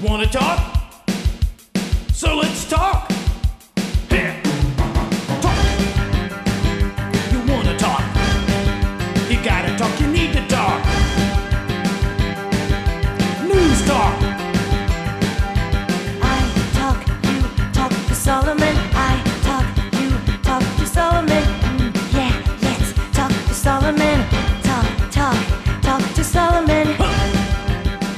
Wanna talk? So let's talk. Here. Talk. You wanna talk? You gotta talk, you need to talk. News talk. I talk, you talk to Solomon. I talk, you talk to Solomon. Yeah, let's talk to Solomon. Talk to Solomon.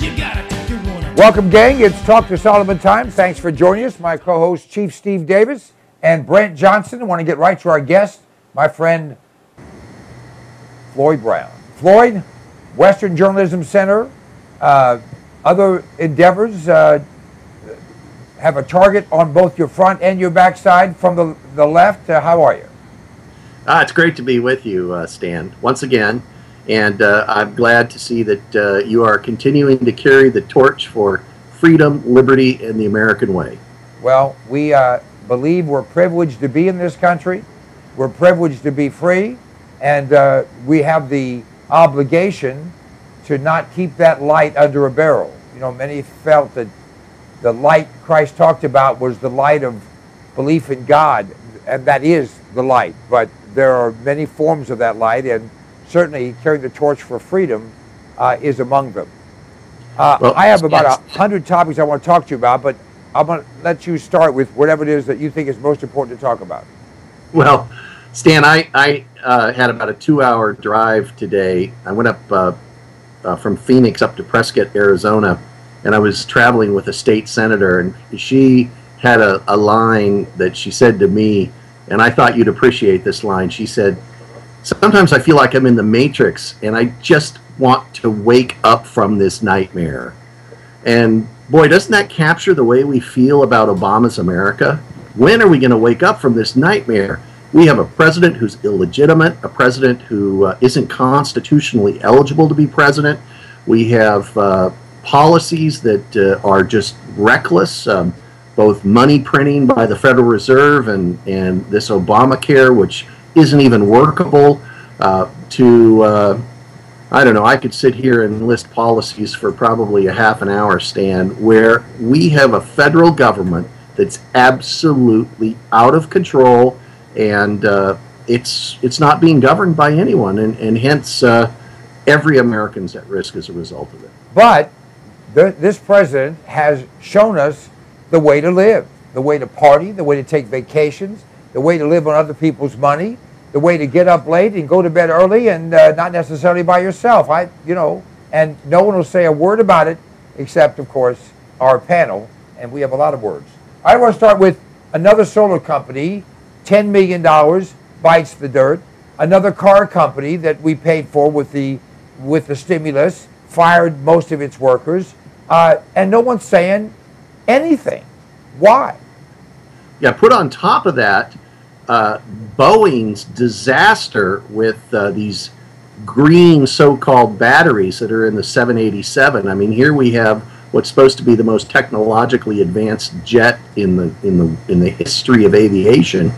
You gotta talk, you wanna talk. Welcome, gang. It's Talk to Solomon time. Thanks for joining us. My co-host, Chief Steve Davis and Brent Johnson. I want to get right to our guest, my friend, Floyd Brown. Floyd, Western Journalism Center, other endeavors have a target on both your front and your backside from the left. How are you? It's great to be with you, Stan, once again. And I'm glad to see that you are continuing to carry the torch for freedom, liberty, and the American way. Well, we believe we're privileged to be in this country. We're privileged to be free. And we have the obligation to not keep that light under a barrel. You know, many felt that the light Christ talked about was the light of belief in God, and that is the light. But there are many forms of that light, and certainly carrying the torch for freedom is among them. Well, I have about yes. 100 topics I want to talk to you about, but I'm going to let you start with whatever it is that you think is most important to talk about. Well, Stan, I had about a 2-hour drive today. I went up from Phoenix up to Prescott, Arizona, and I was traveling with a state senator, and she had a line that she said to me, and I thought you'd appreciate this line. She said, "Sometimes I feel like I'm in the Matrix, and I just want to wake up from this nightmare." And boy, doesn't that capture the way we feel about Obama's America? When are we going to wake up from this nightmare? We have a president who's illegitimate, a president who isn't constitutionally eligible to be president. We have policies that are just reckless, both money printing by the Federal Reserve and this Obamacare, which isn't even workable, I don't know, I could sit here and list policies for probably a half an hour, Stan, where we have a federal government that's absolutely out of control, and it's not being governed by anyone, and hence every American's at risk as a result of it. But this president has shown us the way to live, the way to party, the way to take vacations, the way to live on other people's money, the way to get up late and go to bed early and not necessarily by yourself. And no one will say a word about it except, of course, our panel, and we have a lot of words. I want to start with another solar company, $10 million, bites the dirt. Another car company that we paid for with the stimulus, fired most of its workers, and no one's saying anything. Why? Yeah, put on top of that, Boeing's disaster with these green so-called batteries that are in the 787. I mean, here we have what's supposed to be the most technologically advanced jet in the history of aviation,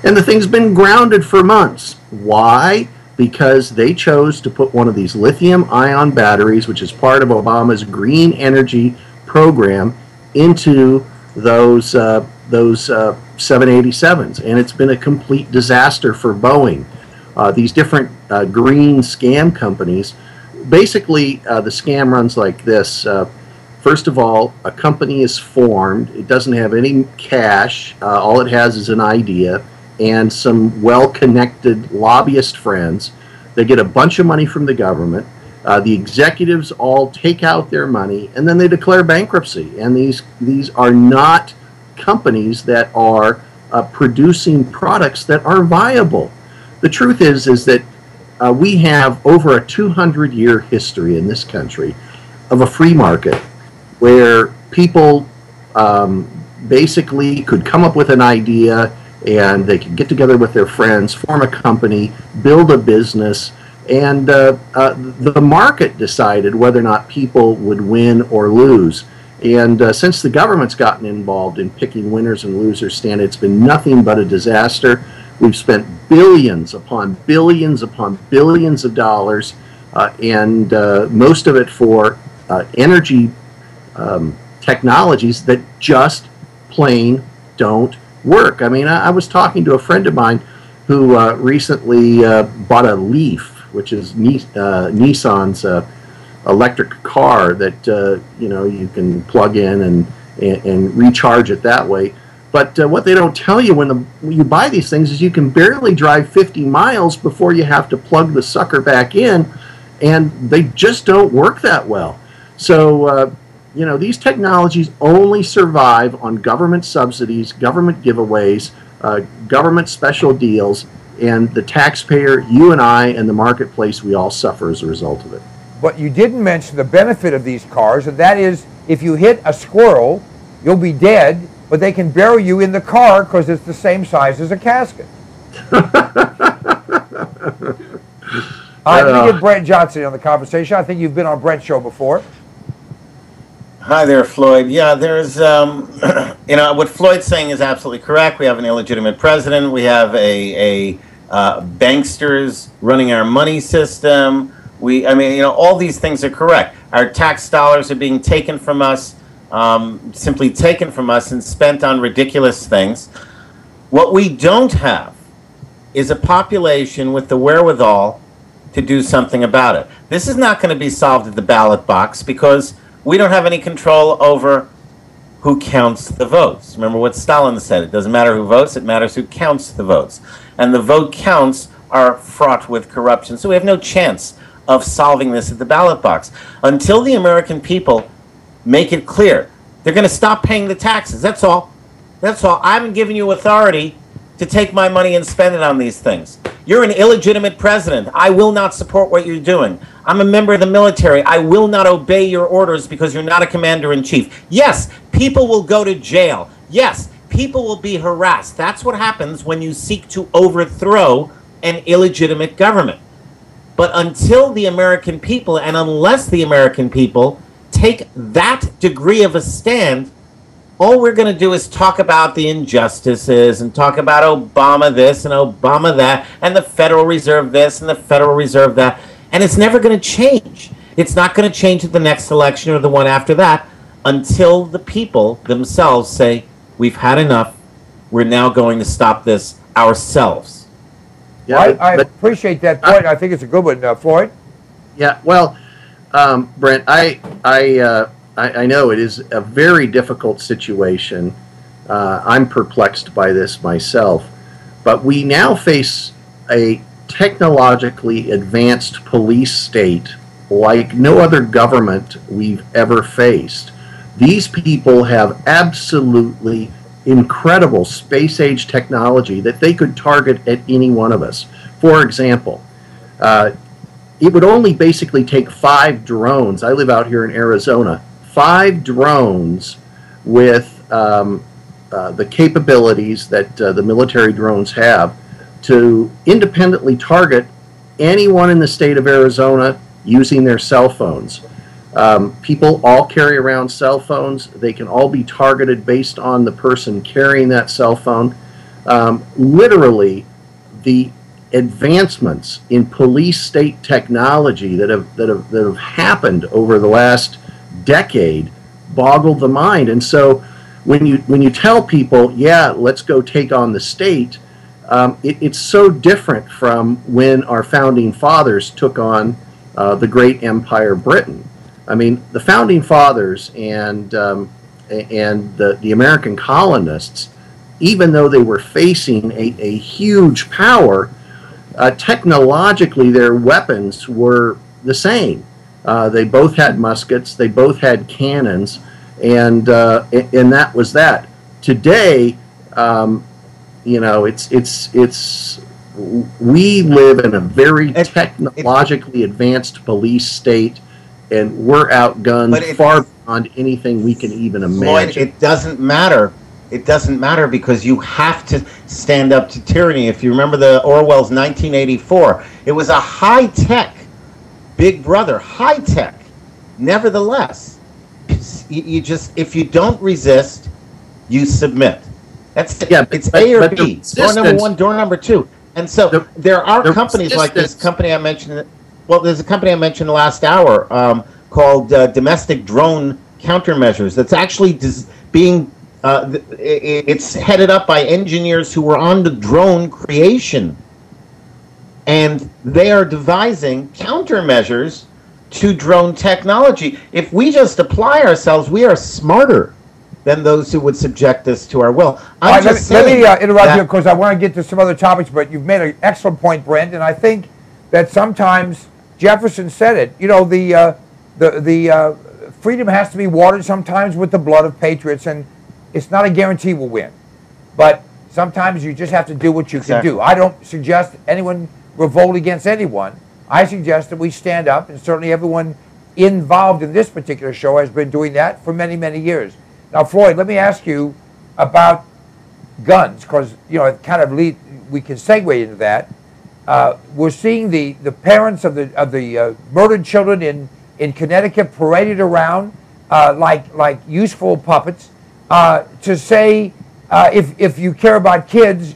and the thing's been grounded for months. Why? Because they chose to put one of these lithium-ion batteries, which is part of Obama's green energy program, into those 787s, and it's been a complete disaster for Boeing. These different green scam companies, basically the scam runs like this. First of all, a company is formed. It doesn't have any cash. All it has is an idea and some well-connected lobbyist friends. They get a bunch of money from the government. The executives all take out their money, and then they declare bankruptcy. And these are not companies that are producing products that are viable. The truth is that we have over a 200-year history in this country of a free market where people basically could come up with an idea, and they could get together with their friends, form a company, build a business, and the market decided whether or not people would win or lose. And since the government's gotten involved in picking winners and losers, Stan, it's been nothing but a disaster. We've spent billions upon billions upon billions of dollars, and most of it for energy technologies that just plain don't work. I mean, I was talking to a friend of mine who recently bought a Leaf, which is Nissan's electric car that you can plug in and recharge it that way. But what they don't tell you when you buy these things is you can barely drive 50 miles before you have to plug the sucker back in, and they just don't work that well. So, these technologies only survive on government subsidies, government giveaways, government special deals, and the taxpayer, you and I, and the marketplace, we all suffer as a result of it. But you didn't mention the benefit of these cars, and that is if you hit a squirrel, you'll be dead, but they can bury you in the car because it's the same size as a casket. Let me get Brent Johnson on the conversation. I think you've been on Brent's show before. Hi there, Floyd. Yeah, there's, what Floyd's saying is absolutely correct. We have an illegitimate president. We have a banksters running our money system. All these things are correct. Our tax dollars are being taken from us, simply taken from us and spent on ridiculous things. What we don't have is a population with the wherewithal to do something about it. This is not going to be solved at the ballot box because we don't have any control over who counts the votes. Remember what Stalin said, it doesn't matter who votes, it matters who counts the votes. And the vote counts are fraught with corruption. So we have no chance of solving this at the ballot box. Until the American people make it clear, they're going to stop paying the taxes. That's all. That's all. I haven't given you authority to take my money and spend it on these things. You're an illegitimate president. I will not support what you're doing. I'm a member of the military. I will not obey your orders because you're not a commander-in-chief. Yes, people will go to jail. Yes, people will be harassed. That's what happens when you seek to overthrow an illegitimate government. But until the American people, and unless the American people take that degree of a stand, all we're going to do is talk about the injustices and talk about Obama this and Obama that and the Federal Reserve this and the Federal Reserve that. And it's never going to change. It's not going to change at the next election or the one after that until the people themselves say, we've had enough. We're now going to stop this ourselves. Yeah, I appreciate that point. I think it's a good one, Floyd. Yeah, well, Brent, I know it is a very difficult situation. I'm perplexed by this myself. But we now face a technologically advanced police state like no other government we've ever faced. These people have absolutely incredible space-age technology that they could target at any one of us. For example, it would only basically take 5 drones. I live out here in Arizona. 5 drones with the capabilities that the military drones have to independently target anyone in the state of Arizona using their cell phones. People all carry around cell phones. They can all be targeted based on the person carrying that cell phone. Literally, the advancements in police state technology that have happened over the last decade boggle the mind. And so when you tell people, yeah, let's go take on the state, it's so different from when our founding fathers took on the great empire Britain. I mean, the founding fathers and the American colonists, even though they were facing a huge power, technologically their weapons were the same. They both had muskets, they both had cannons, and that was that. Today, we live in a very technologically advanced police state, and we're outgunned far beyond anything we can even imagine. Floyd, it doesn't matter. It doesn't matter because you have to stand up to tyranny. If you remember the Orwell's 1984, it was a high-tech Big Brother, high-tech. Nevertheless, if you don't resist, you submit. That's it. Yeah, it's A or B. Door number 1, door number 2. And so there are companies like this company I mentioned. Well, there's a company I mentioned last hour called Domestic Drone countermeasures. That's actually being it's headed up by engineers who were on the drone creation, and they are devising countermeasures to drone technology. If we just apply ourselves, we are smarter than those who would subject us to our will. Let me interrupt you because I want to get to some other topics, but you've made an excellent point, Brent, and I think that sometimes Jefferson said it. You know, the freedom has to be watered sometimes with the blood of patriots, and it's not a guarantee we'll win. But sometimes you just have to do what you can do. I don't suggest anyone revolt against anyone. I suggest that we stand up, and certainly everyone involved in this particular show has been doing that for many, many years. Now, Floyd, let me ask you about guns, because it kind of we can segue into that. We're seeing the parents of the murdered children in Connecticut paraded around like useful puppets to say if you care about kids,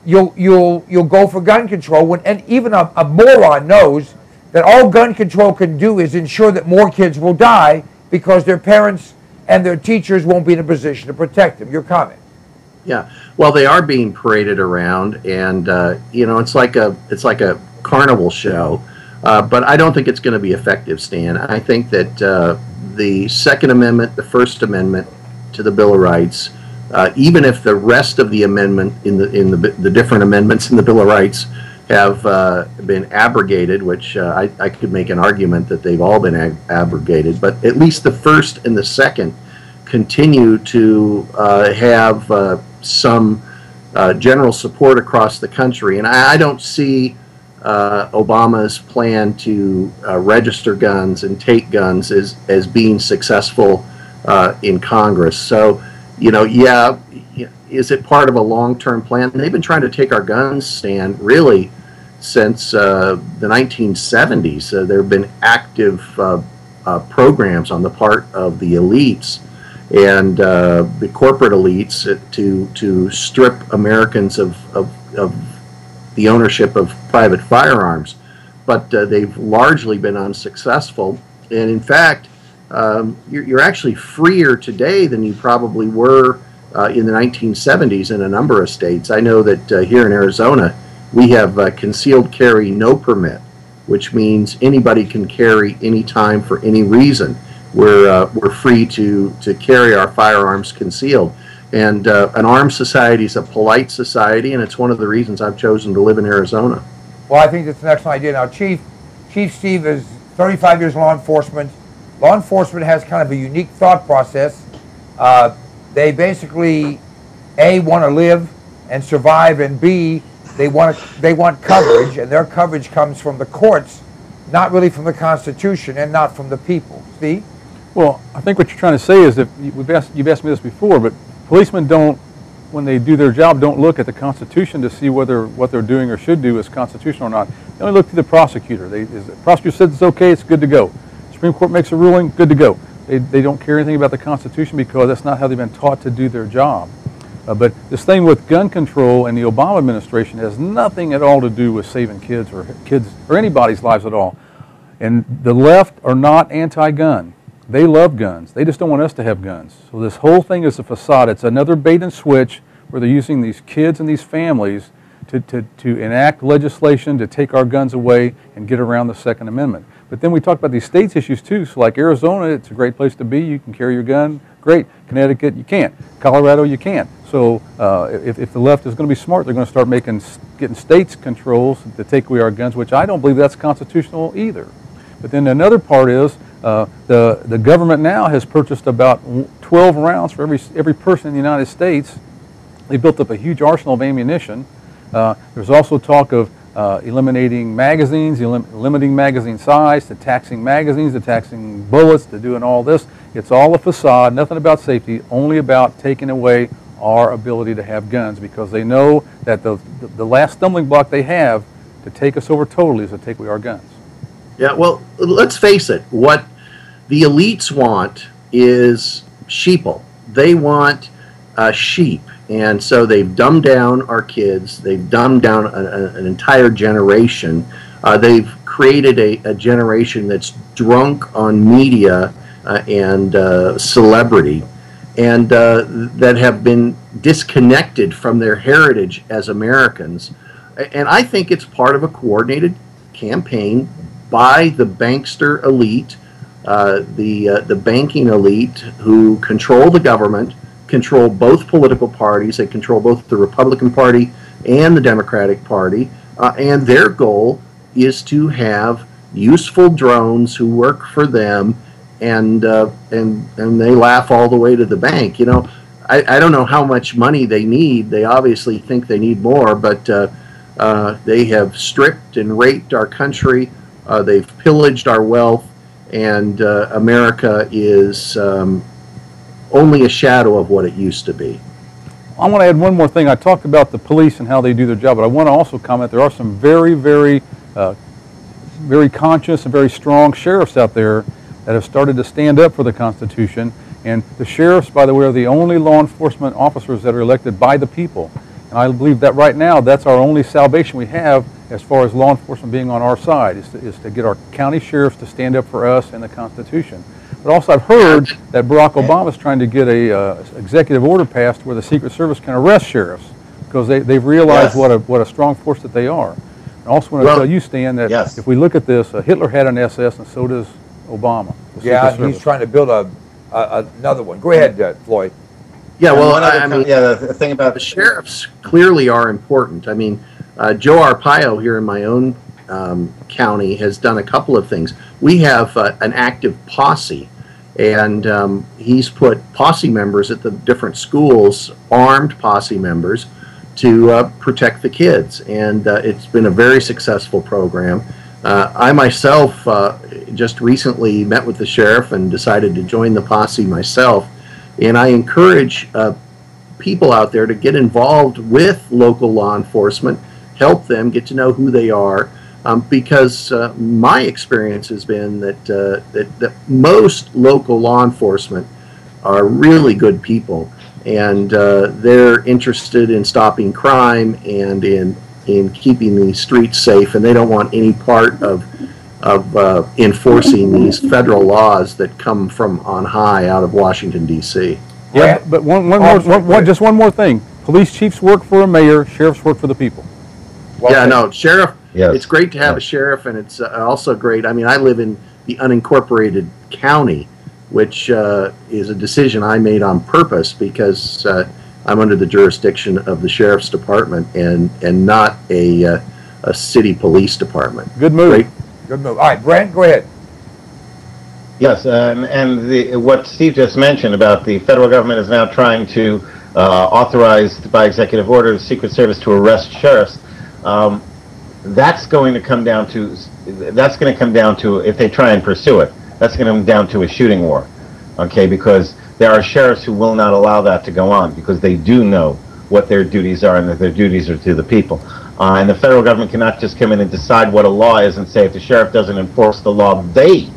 you'll go for gun control. And even a moron knows that all gun control can do is ensure that more kids will die because their parents and their teachers won't be in a position to protect them. Your comment? Yeah, well, they are being paraded around, and it's like a carnival show. But I don't think it's going to be effective, Stan. I think that the Second Amendment, the First Amendment to the Bill of Rights, even if the rest of the amendment in the different amendments in the Bill of Rights have been abrogated, which I could make an argument that they've all been abrogated, but at least the first and the second continue to have some general support across the country. And I don't see Obama's plan to register guns and take guns as being successful in Congress. So, is it part of a long-term plan? They've been trying to take our guns, Stan, really since the 1970s. There have been active programs on the part of the elites and the corporate elites to strip Americans of the ownership of private firearms. But they've largely been unsuccessful. And in fact, you're actually freer today than you probably were in the 1970s in a number of states. I know that here in Arizona, we have concealed carry no permit, which means anybody can carry anytime for any reason. We're free to carry our firearms concealed. And an armed society is a polite society, and it's one of the reasons I've chosen to live in Arizona. Well, I think that's an excellent idea. Now, Chief Steve is 35 years law enforcement. Law enforcement has kind of a unique thought process. They basically, A, want to live and survive, and B, they want coverage, and their coverage comes from the courts, not really from the Constitution and not from the people. Steve? Well, I think what you're trying to say is that you've asked me this before, but policemen don't, when they do their job, don't look at the Constitution to see whether what they're doing or should do is constitutional or not. They only look to the prosecutor. The prosecutor says it's okay, it's good to go. Supreme Court makes a ruling, good to go. They don't care anything about the Constitution because that's not how they've been taught to do their job. But this thing with gun control and the Obama administration has nothing at all to do with saving kids or anybody's lives at all. And the left are not anti-gun. They love guns. They just don't want us to have guns. So this whole thing is a facade. It's another bait and switch where they're using these kids and these families to enact legislation to take our guns away and get around the Second Amendment. But then we talk about these states issues too. So like Arizona, it's a great place to be. You can carry your gun. Great. Connecticut, you can't. Colorado, you can't. So if the left is going to be smart, they're going to start getting states controls to take away our guns, which I don't believe that's constitutional either. But then another part is the government now has purchased about 12 rounds for every person in the United States. They built up a huge arsenal of ammunition. There's also talk of eliminating magazines, limiting magazine size, to taxing magazines, to taxing bullets, to doing all this. It's all a facade, nothing about safety, only about taking away our ability to have guns, because they know that the last stumbling block they have to take us over totally is to take away our guns. Yeah, well, let's face it. What the elites want is sheeple. They want sheep. And so they've dumbed down our kids. They've dumbed down an entire generation. They've created a generation that's drunk on media, and celebrity, and that have been disconnected from their heritage as Americans. And I think it's part of a coordinated campaign by the bankster elite, the banking elite, who control the government, control both political parties. They control both the Republican Party and the Democratic Party, and their goal is to have useful drones who work for them, and they laugh all the way to the bank. You know, I don't know how much money they need. They obviously think they need more, but they have stripped and raped our country. They've pillaged our wealth, and America is only a shadow of what it used to be. I want to add one more thing. I talked about the police and how they do their job, but I want to also comment there are some very, very, very conscious and very strong sheriffs out there that have started to stand up for the Constitution. And the sheriffs, by the way, are the only law enforcement officers that are elected by the people. And I believe that right now, that's our only salvation we have as far as law enforcement being on our side, is to get our county sheriffs to stand up for us and the Constitution. But also I've heard that Barack Obama is trying to get a executive order passed where the Secret Service can arrest sheriffs because they've realized what a strong force that they are. I also want to tell you, Stan, that if we look at this, Hitler had an SS and so does Obama. Yeah, he's trying to build another one. Go ahead, Floyd. Yeah, well, I mean, the thing about the sheriffs clearly are important. I mean, Joe Arpaio here in my own county has done a couple of things. We have an active posse, and he's put posse members at the different schools, armed posse members, to protect the kids, and it's been a very successful program. I myself just recently met with the sheriff and decided to join the posse myself, and I encourage people out there to get involved with local law enforcement, help them get to know who they are, because my experience has been that most local law enforcement are really good people, and they're interested in stopping crime and in keeping the streets safe, and they don't want any part of enforcing these federal laws that come from on high out of Washington, D.C. Yeah, but just one more thing. Police chiefs work for a mayor, sheriffs work for the people. Sheriff, it's great to have a sheriff, and it's also great. I mean, I live in the unincorporated county, which is a decision I made on purpose because I'm under the jurisdiction of the sheriff's department and not a city police department. Good move. Great. Good move. All right, Brent, go ahead. Yes, and what Steve just mentioned about the federal government is now trying to authorize by executive order the Secret Service to arrest sheriffs. That's going to come down to if they try and pursue it. That's going to come down to a shooting war, okay? Because there are sheriffs who will not allow that to go on because they do know what their duties are and that their duties are to the people. And the federal government cannot just come in and decide what a law is and say if the sheriff doesn't enforce the law they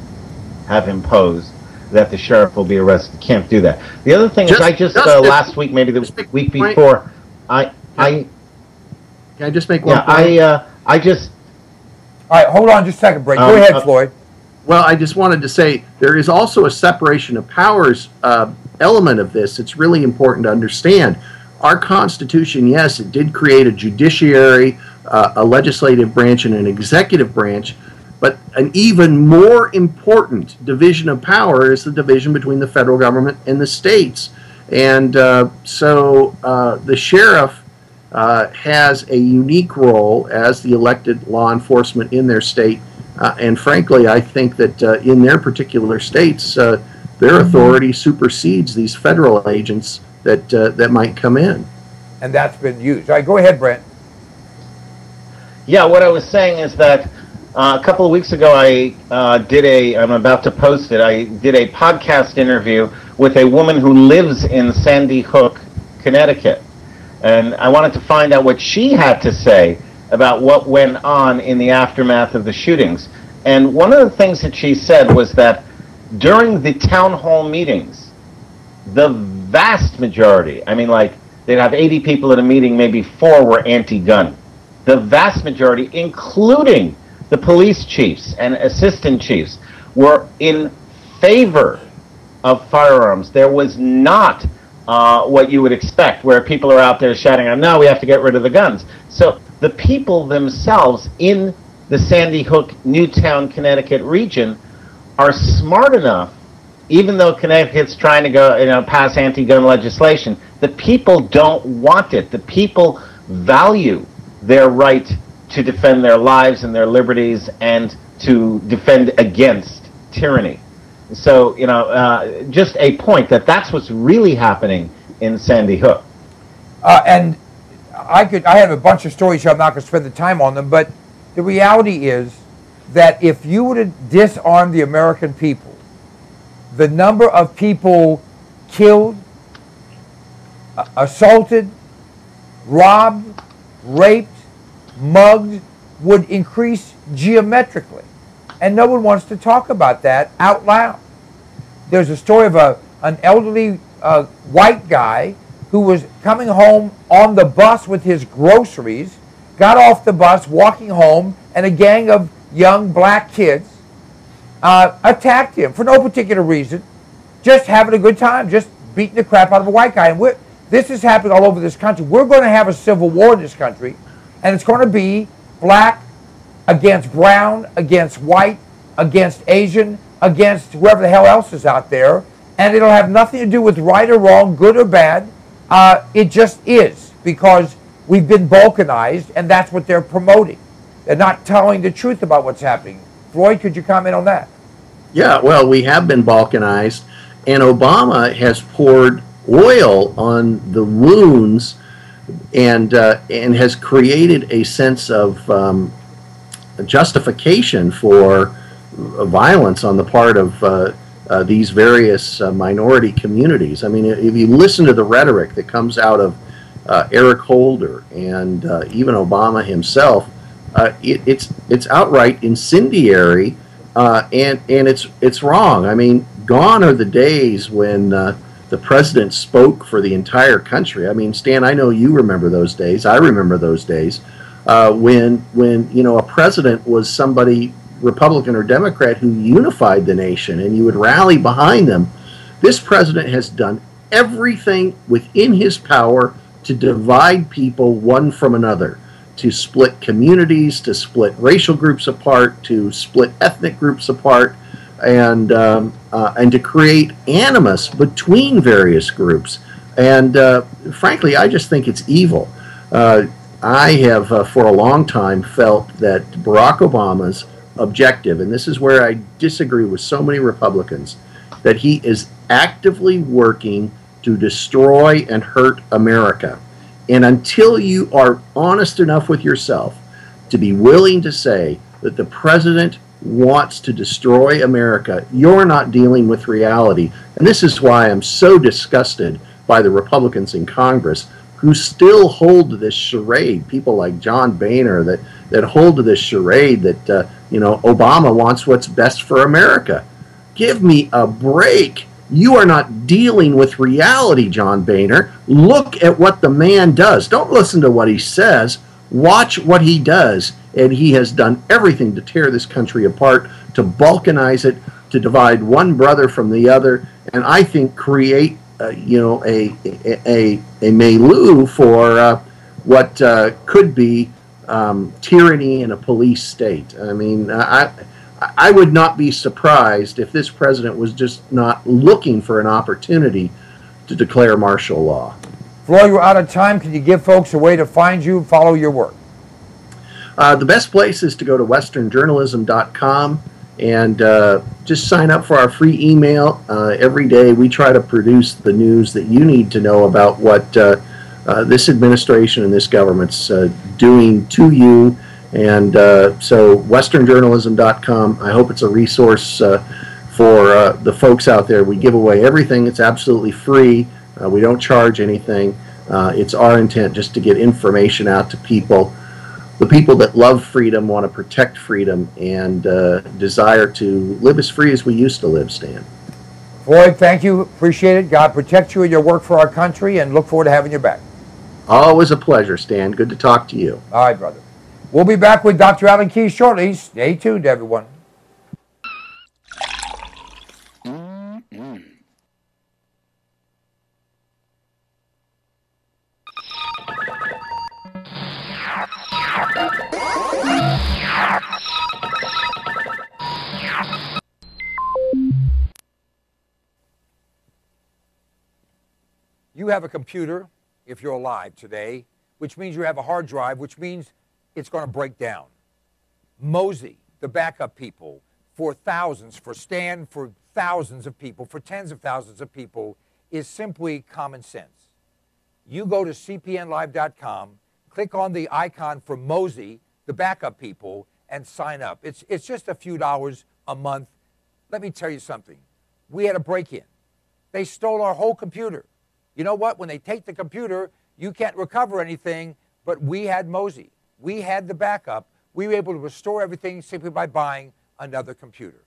have imposed, that the sheriff will be arrested. Can't do that. The other thing is, I just last week, maybe the week before, Can I just make one point? I just... All right, hold on just a second, Brent. Go ahead, Floyd. Well, I just wanted to say there is also a separation of powers element of this. It's really important to understand. Our Constitution, yes, it did create a judiciary, a legislative branch, and an executive branch, but an even more important division of power is the division between the federal government and the states. And so the sheriff has a unique role as the elected law enforcement in their state. And frankly, I think that in their particular states, their authority supersedes these federal agents that might come in. And that's been used. All right, go ahead, Brent. Yeah, what I was saying is that a couple of weeks ago, I'm about to post it, I did a podcast interview with a woman who lives in Sandy Hook, Connecticut. And I wanted to find out what she had to say about what went on in the aftermath of the shootings. And one of the things that she said was that during the town hall meetings, the vast majority, I mean, like, they'd have 80 people at a meeting, maybe 4 were anti-gun. The vast majority, including the police chiefs and assistant chiefs, were in favor of firearms. There was not what you would expect, where people are out there shouting, no, we have to get rid of the guns. So the people themselves in the Sandy Hook, Newtown, Connecticut region are smart enough, even though Connecticut's trying to go, pass anti-gun legislation, the people don't want it. The people value their right to defend their lives and their liberties and to defend against tyranny. So, just a point that's what's really happening in Sandy Hook. And I have a bunch of stories here. I'm not going to spend the time on them, but the reality is that if you were to disarm the American people, the number of people killed, assaulted, robbed, raped, mugged would increase geometrically. And no one wants to talk about that out loud. There's a story of an elderly white guy who was coming home on the bus with his groceries, got off the bus, walking home, and a gang of young black kids attacked him for no particular reason, just having a good time, just beating the crap out of a white guy. And this is happening all over this country. We're going to have a civil war in this country, and it's going to be black against brown, against white, against Asian, against whoever the hell else is out there, and it'll have nothing to do with right or wrong, good or bad. It just is, because we've been balkanized, and that's what they're promoting. They're not telling the truth about what's happening. Floyd, could you comment on that? Yeah, well, we have been balkanized, and Obama has poured oil on the wounds and has created a sense of justification for violence on the part of these various minority communities. I mean, if you listen to the rhetoric that comes out of Eric Holder and even Obama himself, it's outright incendiary, and it's wrong. I mean, gone are the days when the president spoke for the entire country. I mean, Stan, I know you remember those days. I remember those days when a president was somebody, Republican or Democrat, who unified the nation, and you would rally behind them. This president has done everything within his power to divide people one from another, to split communities, to split racial groups apart, to split ethnic groups apart, and to create animus between various groups. And frankly, I just think it's evil. I have for a long time felt that Barack Obama's objective, and this is where I disagree with so many Republicans, that he is actively working to destroy and hurt America. And until you are honest enough with yourself to be willing to say that the president wants to destroy America, you're not dealing with reality. And this is why I'm so disgusted by the Republicans in Congress who still hold to this charade. People like John Boehner that hold to this charade that Obama wants what's best for America. Give me a break. You are not dealing with reality, John Boehner. Look at what the man does. Don't listen to what he says. Watch what he does. And he has done everything to tear this country apart, to balkanize it, to divide one brother from the other, and I think create a milieu for what could be tyranny in a police state. I mean, I would not be surprised if this president was just not looking for an opportunity to declare martial law. Floyd, we're out of time. Can you give folks a way to find you and follow your work? The best place is to go to westernjournalism.com and just sign up for our free email. Every day we try to produce the news that you need to know about what this administration and this government's doing to you. And so westernjournalism.com, I hope it's a resource for the folks out there. We give away everything. It's absolutely free. We don't charge anything. It's our intent just to get information out to people. The people that love freedom, want to protect freedom, and desire to live as free as we used to live, Stan. Floyd, thank you. Appreciate it. God protect you and your work for our country, and look forward to having you back. Always a pleasure, Stan. Good to talk to you. All right, brother. We'll be back with Dr. Alan Keyes shortly. Stay tuned, everyone. have a computer, if you're alive today, which means you have a hard drive, which means it's going to break down. Mozy, the backup people, for thousands, for Stan, for thousands of people, for tens of thousands of people, is simply common sense. You go to cpnlive.com, click on the icon for Mozy, the backup people, and sign up. It's just a few dollars a month. Let me tell you something. We had a break-in. They stole our whole computer. You know what? When they take the computer, you can't recover anything, but we had Mozy. We had the backup. We were able to restore everything simply by buying another computer.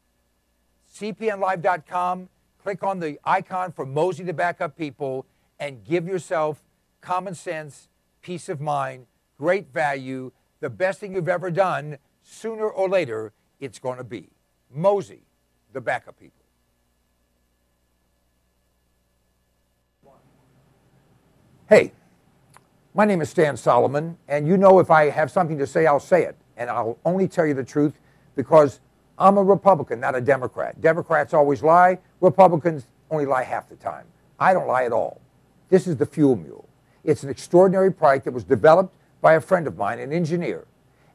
cpnlive.com, click on the icon for Mozy, the backup people, and give yourself common sense, peace of mind, great value, the best thing you've ever done. Sooner or later, it's going to be Mozy, the backup people. Hey, my name is StanSolomon, and you know if I have something to say, I'll say it. And I'll only tell you the truth because I'm a Republican, not a Democrat. Democrats always lie. Republicans only lie half the time. I don't lie at all. This is the FuelMule. It's an extraordinary product that was developed by a friend of mine, an engineer,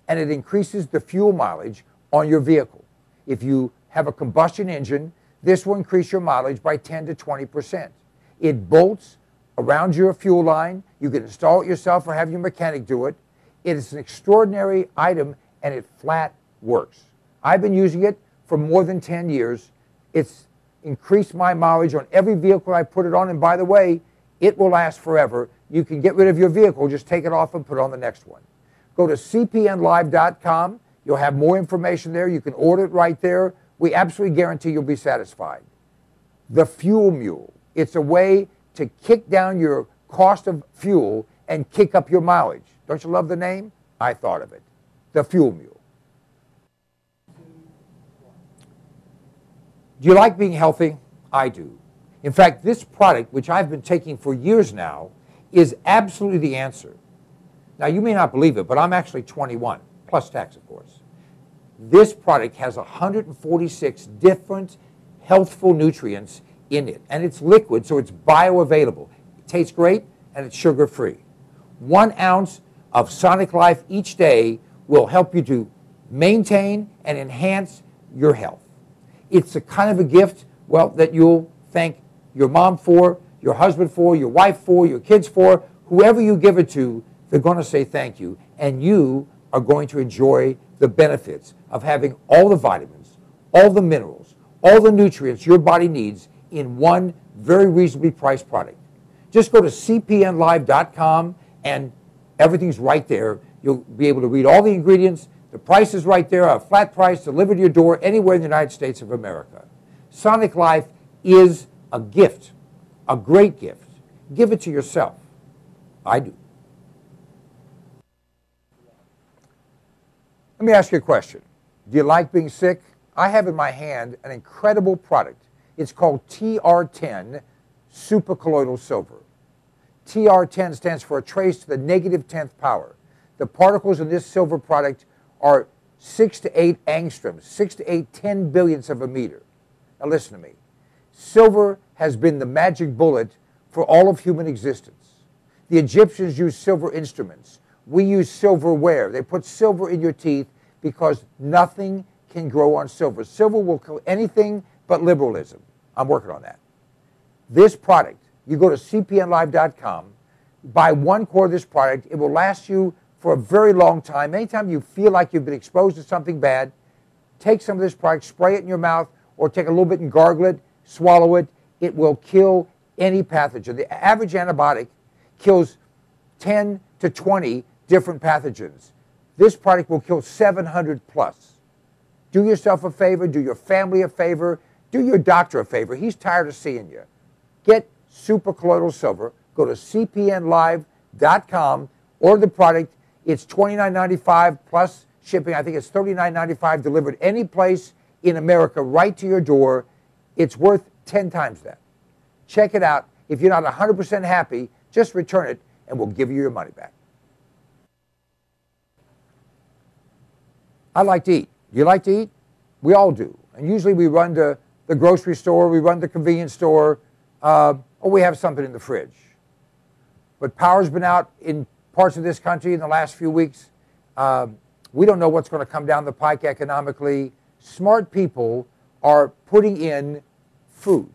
and it increases the fuel mileage on your vehicle. If you have a combustion engine, this will increase your mileage by 10 to 20%. It bolts around your fuel line. You can install it yourself or have your mechanic do it. It is an extraordinary item, and it flat works. I've been using it for more than 10 years. It's increased my mileage on every vehicle I put it on, and by the way, it will last forever. You can get rid of your vehicle, just take it off and put on the next one. Go to cpnlive.com. You'll have more information there. You can order it right there. We absolutely guarantee you'll be satisfied. The FuelMule. It's a way to kick down your cost of fuel and kick up your mileage. Don't you love the name? I thought of it. The FuelMule. Do you like being healthy? I do. In fact, this product, which I've been taking for years now, is absolutely the answer. Now, you may not believe it, but I'm actually 21, plus tax, of course. This product has 146 different healthful nutrients in it, and it's liquid, so it's bioavailable. It tastes great, and it's sugar-free. 1 ounce of Sonic Life each day will help you to maintain and enhance your health. It's a kind of a gift, well, that you'll thank your mom for, your husband for, your wife for, your kids for. Whoever you give it to, they're going to say thank you, and you are going to enjoy the benefits of having all the vitamins, all the minerals, all the nutrients your body needs in one very reasonably priced product. Just go to cpnlive.com, and everything's right there. You'll be able to read all the ingredients. The price is right there, a flat price delivered to your door anywhere in the United States of America. Sonic Life is a gift, a great gift. Give it to yourself. I do. Let me ask you a question. Do you like being sick? I have in my hand an incredible product. It's called TR10 supercolloidal silver. TR10 stands for a trace to the negative 10th power. The particles in this silver product are 6 to 8 angstroms, 6 to 8 10 billionths of a meter. Now listen to me. Silver has been the magic bullet for all of human existence. The Egyptians used silver instruments. We use silverware. They put silver in your teeth because nothing can grow on silver. Silver will kill anything but liberalism. I'm working on that. This product, you go to cpnlive.com, buy 1 quart of this product. It will last you for a very long time. Anytime you feel like you've been exposed to something bad, take some of this product, spray it in your mouth, or take a little bit and gargle it, swallow it. It will kill any pathogen. The average antibiotic kills 10 to 20 different pathogens. This product will kill 700 plus. Do yourself a favor, do your family a favor, do your doctor a favor. He's tired of seeing you. Get supercolloidal silver. Go to cpnlive.com, order the product. It's $29.95 plus shipping. I think it's $39.95 delivered any place in America right to your door. It's worth 10 times that. Check it out. If you're not 100% happy, just return it and we'll give you your money back. I like to eat. Do you like to eat? We all do. And usually we run to the grocery store, we run to the convenience store, or we have something in the fridge. but power's been out in parts of this country in the last few weeks. We don't know what's going to come down the pike economically. Smart people are putting in food.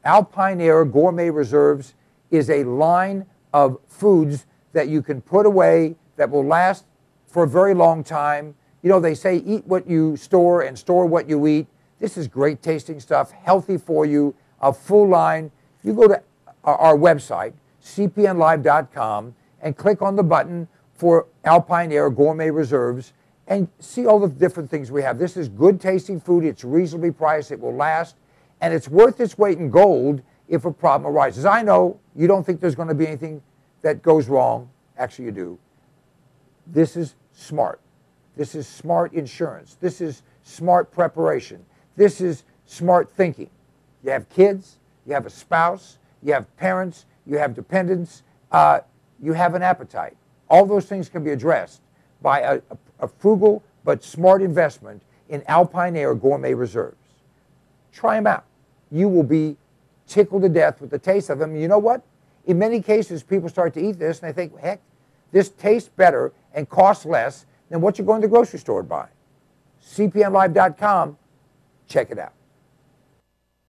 Alpine Aire Gourmet Reserves is a line of foods that you can put away that will last for a very long time. You know, they say eat what you store and store what you eat. This is great tasting stuff, healthy for you, a full line. You go to our website, cpnlive.com, and click on the button for Alpine Aire Gourmet Reserves and see all the different things we have. This is good tasting food. It's reasonably priced. It will last. And it's worth its weight in gold if a problem arises. I know you don't think there's going to be anything that goes wrong. Actually, you do. This is smart. This is smart insurance. This is smart preparation. This is smart thinking. You have kids, you have a spouse, you have parents, you have dependents, you have an appetite. All those things can be addressed by a frugal but smart investment in Alpine Aire Gourmet Reserves. Try them out. You will be tickled to death with the taste of them. You know what? In many cases, people start to eat this and they think, heck, this tastes better and costs less than what you're going to the grocery store to buy. cpnlive.com. Check it out.